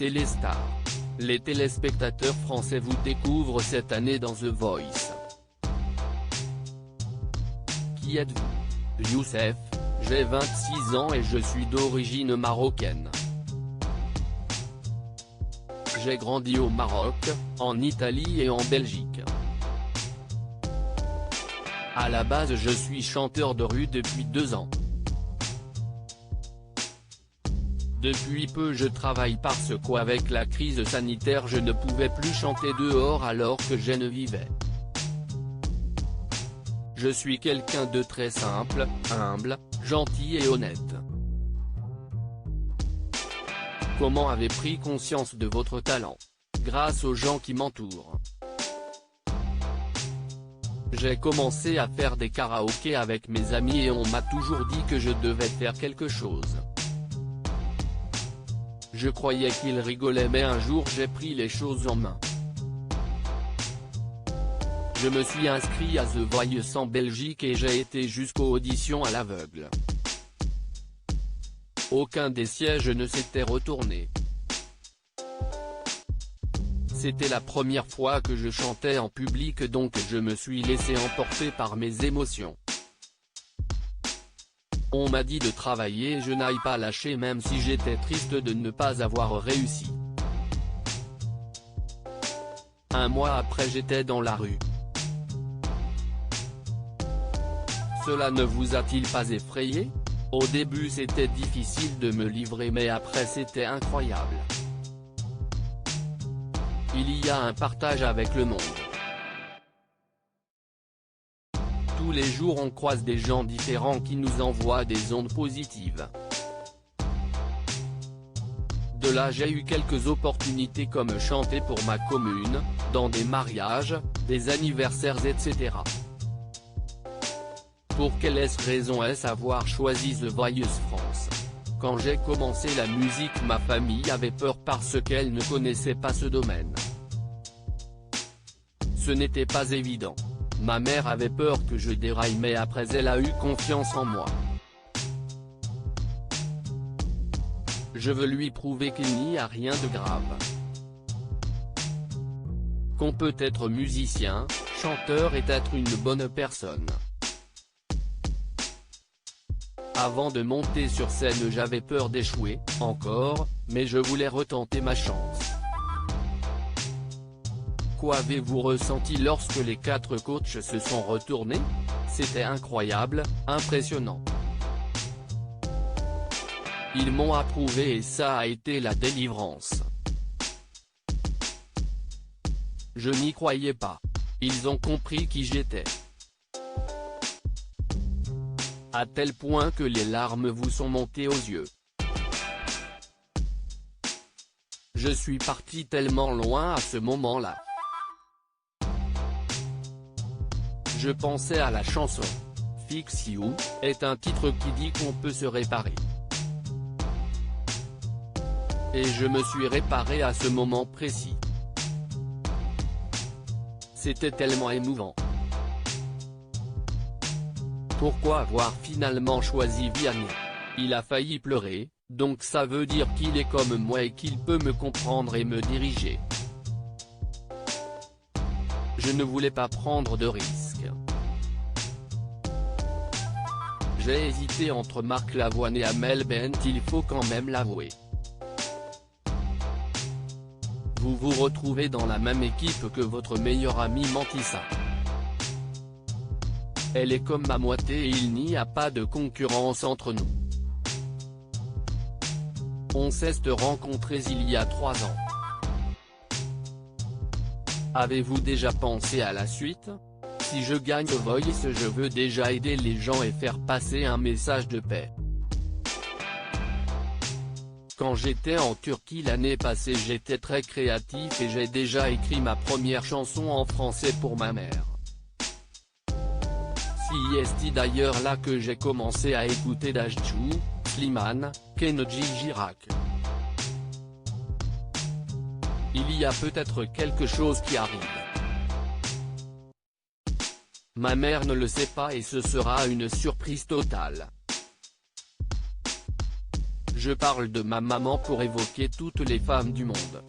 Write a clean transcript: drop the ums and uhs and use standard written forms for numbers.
Téléstar. Les téléspectateurs français vous découvrent cette année dans The Voice. Qui êtes-vous? Youssef, j'ai 26 ans et je suis d'origine marocaine. J'ai grandi au Maroc, en Italie et en Belgique. À la base je suis chanteur de rue depuis 2 ans. Depuis peu je travaille parce qu'avec la crise sanitaire je ne pouvais plus chanter dehors alors que je ne vivais. Je suis quelqu'un de très simple, humble, gentil et honnête. Comment avez pris conscience de votre talent? Grâce aux gens qui m'entourent. J'ai commencé à faire des karaokés avec mes amis et on m'a toujours dit que je devais faire quelque chose. Je croyais qu'ils rigolaient mais un jour j'ai pris les choses en main. Je me suis inscrit à The Voice en Belgique et j'ai été jusqu'aux auditions à l'aveugle. Aucun des sièges ne s'était retourné. C'était la première fois que je chantais en public donc je me suis laissé emporter par mes émotions. On m'a dit de travailler et je n'aille pas lâcher même si j'étais triste de ne pas avoir réussi. Un mois après j'étais dans la rue. Cela ne vous a-t-il pas effrayé? Au début c'était difficile de me livrer mais après c'était incroyable. Il y a un partage avec le monde. Tous les jours on croise des gens différents qui nous envoient des ondes positives. De là j'ai eu quelques opportunités comme chanter pour ma commune, dans des mariages, des anniversaires etc. Pour quelle raison est-ce avoir choisi The Voice France? Quand j'ai commencé la musique ma famille avait peur parce qu'elle ne connaissait pas ce domaine. Ce n'était pas évident. Ma mère avait peur que je déraille mais après elle a eu confiance en moi. Je veux lui prouver qu'il n'y a rien de grave. Qu'on peut être musicien, chanteur et être une bonne personne. Avant de monter sur scène j'avais peur d'échouer, encore, mais je voulais retenter ma chance. Quoi avez-vous ressenti lorsque les 4 coachs se sont retournés? C'était incroyable, impressionnant. Ils m'ont approuvé et ça a été la délivrance. Je n'y croyais pas. Ils ont compris qui j'étais. À tel point que les larmes vous sont montées aux yeux. Je suis parti tellement loin à ce moment-là. Je pensais à la chanson « Fix You » est un titre qui dit qu'on peut se réparer. Et je me suis réparé à ce moment précis. C'était tellement émouvant. Pourquoi avoir finalement choisi Vianney? Il a failli pleurer, donc ça veut dire qu'il est comme moi et qu'il peut me comprendre et me diriger. Je ne voulais pas prendre de risques. J'ai hésité entre Marc Lavoine et Amel Bent, il faut quand même l'avouer. Vous vous retrouvez dans la même équipe que votre meilleure amie Mantissa. Elle est comme ma moitié et il n'y a pas de concurrence entre nous. On s'est rencontrés il y a 3 ans. Avez-vous déjà pensé à la suite? Si je gagne The Voice je veux déjà aider les gens et faire passer un message de paix. Quand j'étais en Turquie l'année passée j'étais très créatif et j'ai déjà écrit ma première chanson en français pour ma mère. C'est d'ailleurs là que j'ai commencé à écouter Dajou, Slimane, Kenji Girac. Il y a peut-être quelque chose qui arrive. Ma mère ne le sait pas et ce sera une surprise totale. Je parle de ma maman pour évoquer toutes les femmes du monde.